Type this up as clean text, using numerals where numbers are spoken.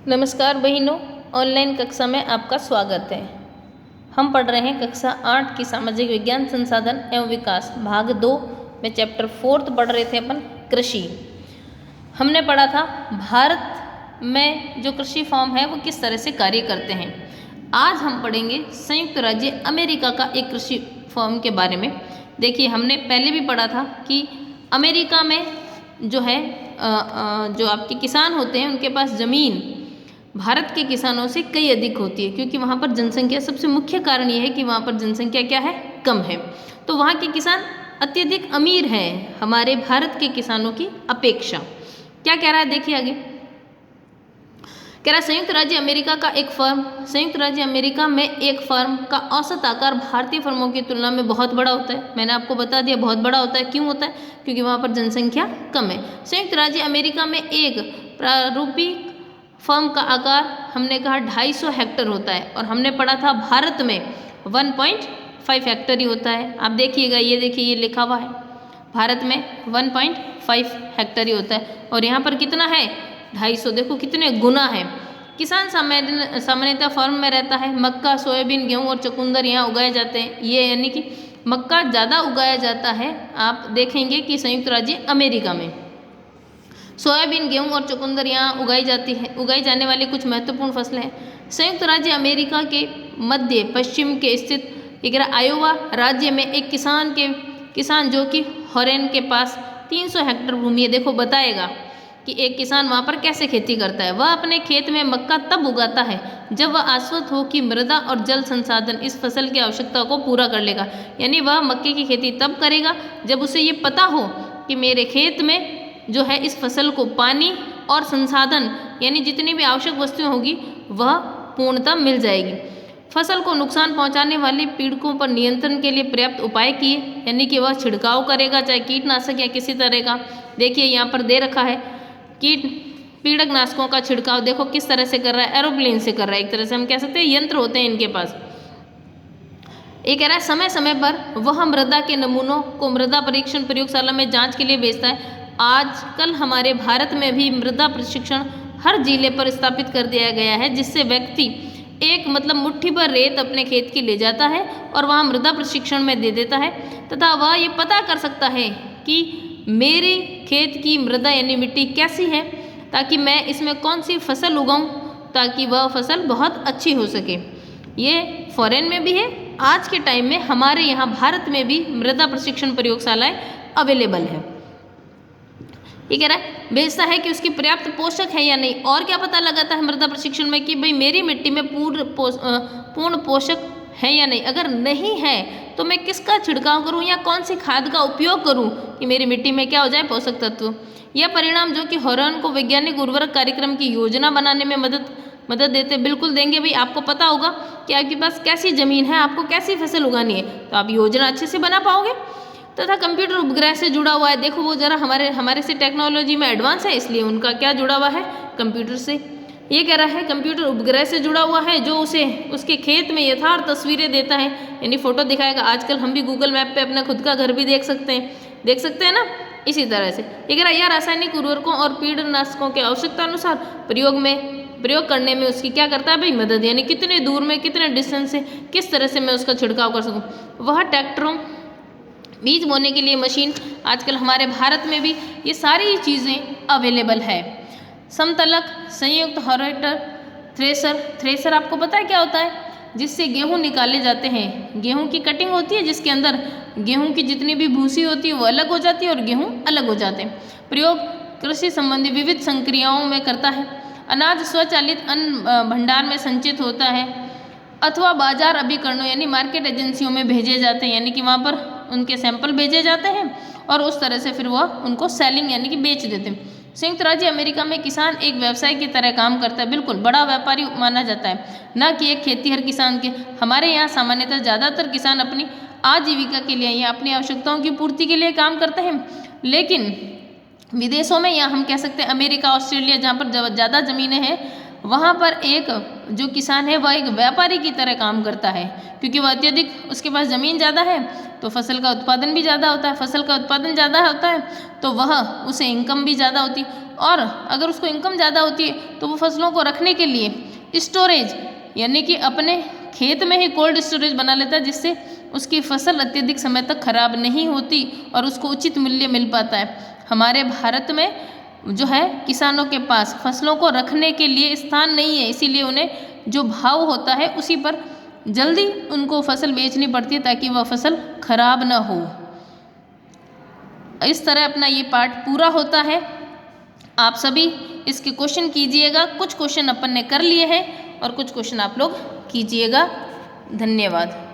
नमस्कार बहनों, ऑनलाइन कक्षा में आपका स्वागत है। हम पढ़ रहे हैं कक्षा 8 की सामाजिक विज्ञान संसाधन एवं विकास भाग 2 में चैप्टर 4 पढ़ रहे थे अपन कृषि। हमने पढ़ा था भारत में जो कृषि फॉर्म है वो किस तरह से कार्य करते हैं। आज हम पढ़ेंगे संयुक्त राज्य अमेरिका का एक कृषि फॉर्म के बारे में। देखिए, हमने पहले भी पढ़ा था कि अमेरिका में जो है जो आपके किसान होते हैं उनके पास ज़मीन भारत के किसानों से कई अधिक होती है, क्योंकि वहाँ पर जनसंख्या, सबसे मुख्य कारण ये है कि वहाँ पर जनसंख्या क्या है, कम है। तो वहाँ के किसान अत्यधिक अमीर हैं हमारे भारत के किसानों की अपेक्षा। क्या कह रहा है, देखिए आगे कह रहा है संयुक्त राज्य अमेरिका का एक फर्म, संयुक्त राज्य अमेरिका में एक फर्म का औसत आकार भारतीय फर्मों की तुलना में बहुत बड़ा होता है। मैंने आपको बता दिया बहुत बड़ा होता है। क्यों होता है? क्योंकि वहाँ पर जनसंख्या कम है। संयुक्त राज्य अमेरिका में एक प्रारूपिक फर्म का आकार हमने कहा 250 हेक्टेयर होता है, और हमने पढ़ा था भारत में 1.5 हेक्टेयर ही होता है। आप देखिएगा, ये देखिए ये लिखा हुआ है, भारत में 1.5 हेक्टेयर ही होता है, और यहाँ पर कितना है, 250। देखो कितने गुना है। किसान सामान्यतः फर्म में रहता है। मक्का, सोयाबीन, गेहूँ और चुकंदर यहाँ उगाए जाते हैं। ये यानी कि मक्का ज़्यादा उगाया जाता है। आप देखेंगे कि संयुक्त राज्य अमेरिका में सोयाबीन, गेहूं और चुकंदर यहाँ उगाई जाने वाली कुछ महत्वपूर्ण फसलें हैं। संयुक्त राज्य अमेरिका के मध्य पश्चिम के स्थित आयोवा राज्य में एक किसान जो कि हॉरेन के पास 300 हेक्टेयर भूमि है। देखो बताएगा कि एक किसान वहाँ पर कैसे खेती करता है। वह अपने खेत में मक्का तब उगाता है जब वह आश्वस्त हो कि मृदा और जल संसाधन इस फसल की आवश्यकता को पूरा कर लेगा। यानी वह मक्के की खेती तब करेगा जब उसे ये पता हो कि मेरे खेत में जो है इस फसल को पानी और संसाधन यानी जितनी भी आवश्यक वस्तुएं होगी वह पूर्णतः मिल जाएगी। फसल को नुकसान पहुंचाने वाले पीड़कों पर नियंत्रण के लिए पर्याप्त उपाय किए, यानी कि वह छिड़काव करेगा, चाहे कीटनाशक या किसी तरह का। देखिए यहाँ पर दे रखा है पीड़क नाशकों का छिड़काव। देखो किस तरह से कर रहा है, एरोप्लेन से कर रहा है। एक तरह से हम कह सकते हैं यंत्र होते हैं इनके पास। ये कह रहा है समय समय पर वह मृदा के नमूनों को मृदा परीक्षण प्रयोगशाला में जांच के लिए भेजता है। आजकल हमारे भारत में भी मृदा प्रशिक्षण हर जिले पर स्थापित कर दिया गया है, जिससे व्यक्ति एक मुट्ठी भर रेत अपने खेत की ले जाता है और वहाँ मृदा प्रशिक्षण में दे देता है, तथा वह ये पता कर सकता है कि मेरे खेत की मृदा यानी मिट्टी कैसी है, ताकि मैं इसमें कौन सी फसल उगाऊं ताकि वह फसल बहुत अच्छी हो सके। ये फॉरेन में भी है, आज के टाइम में हमारे यहाँ भारत में भी मृदा प्रशिक्षण प्रयोगशालाएँ अवेलेबल है। ये कह रहा है भेजता है कि उसकी पर्याप्त पोषक है या नहीं। और क्या पता लगाता है मृदा प्रशिक्षण में कि भाई मेरी मिट्टी में पूर्ण पोषक है या नहीं। अगर नहीं है तो मैं किसका छिड़काव करूं या कौन सी खाद का उपयोग करूं कि मेरी मिट्टी में क्या हो जाए, पोषक तत्व। यह परिणाम जो कि हॉर्न को वैज्ञानिक उर्वरक कार्यक्रम की योजना बनाने में मदद देते बिल्कुल देंगे। भाई आपको पता होगा कि आपके पास कैसी ज़मीन है, आपको कैसी फसल उगानी है, तो आप योजना अच्छे से बना पाओगे। तथा कंप्यूटर उपग्रह से जुड़ा हुआ है। देखो वो जरा हमारे से टेक्नोलॉजी में एडवांस है, इसलिए उनका क्या जुड़ा हुआ है, कंप्यूटर से। ये कह रहा है कंप्यूटर उपग्रह से जुड़ा हुआ है जो उसे उसके खेत में यथार्थ तस्वीरें देता है, यानी फोटो दिखाएगा। आजकल हम भी गूगल मैप पे अपना खुद का घर भी देख सकते हैं ना, इसी तरह से। ये कह रहा है यह रासायनिक उर्वरकों और कीटनाशकों के आवश्यकता अनुसार प्रयोग करने में उसकी क्या करता है भाई, मदद। यानी कितने दूर में, कितने डिस्टेंस से किस तरह से मैं उसका छिड़काव कर सकूँ। वह ट्रैक्टरों, बीज बोने के लिए मशीन, आजकल हमारे भारत में भी ये सारी चीज़ें अवेलेबल है। समतलक, संयुक्त हार्वेस्टर, थ्रेसर आपको पता है क्या होता है, जिससे गेहूं निकाले जाते हैं। गेहूं की कटिंग होती है जिसके अंदर गेहूं की जितनी भी भूसी होती है वो अलग हो जाती है और गेहूं अलग हो जाते हैं। प्रयोग कृषि संबंधी विविध संक्रियाओं में करता है। अनाज स्वचालित अन्न भंडार में संचित होता है अथवा बाजार अभिकरणों यानी मार्केट एजेंसियों में भेजे जाते हैं, यानी कि वहाँ पर उनके सैंपल भेजे जाते हैं और उस तरह से फिर वह उनको सेलिंग यानी कि बेच देते हैं। संयुक्त राज्य अमेरिका में किसान एक व्यवसाय की तरह काम करता है, बिल्कुल बड़ा व्यापारी माना जाता है, न कि एक खेतीहर किसान के। हमारे यहाँ सामान्यतः ज़्यादातर किसान अपनी आजीविका के लिए या अपनी आवश्यकताओं की पूर्ति के लिए काम करते हैं, लेकिन विदेशों में या हम कह सकते हैं अमेरिका, ऑस्ट्रेलिया, जहाँ पर ज़्यादा ज़मीनें हैं, वहाँ पर एक जो किसान है वह एक व्यापारी की तरह काम करता है, क्योंकि वह अत्यधिक उसके पास ज़मीन ज़्यादा है तो फसल का उत्पादन भी ज़्यादा होता है। फसल का उत्पादन ज़्यादा होता है तो वह उसे इनकम भी ज़्यादा होती है। और अगर उसको इनकम ज़्यादा होती है तो वो फसलों को रखने के लिए स्टोरेज यानी कि अपने खेत में ही कोल्ड स्टोरेज बना लेता है, जिससे उसकी फसल अत्यधिक समय तक खराब नहीं होती और उसको उचित मूल्य मिल पाता है। हमारे भारत में जो है किसानों के पास फसलों को रखने के लिए स्थान नहीं है, इसीलिए उन्हें जो भाव होता है उसी पर जल्दी उनको फसल बेचनी पड़ती है ताकि वह फसल खराब ना हो। इस तरह अपना ये पार्ट पूरा होता है। आप सभी इसके क्वेश्चन कीजिएगा। कुछ क्वेश्चन अपन ने कर लिए हैं और कुछ क्वेश्चन आप लोग कीजिएगा। धन्यवाद।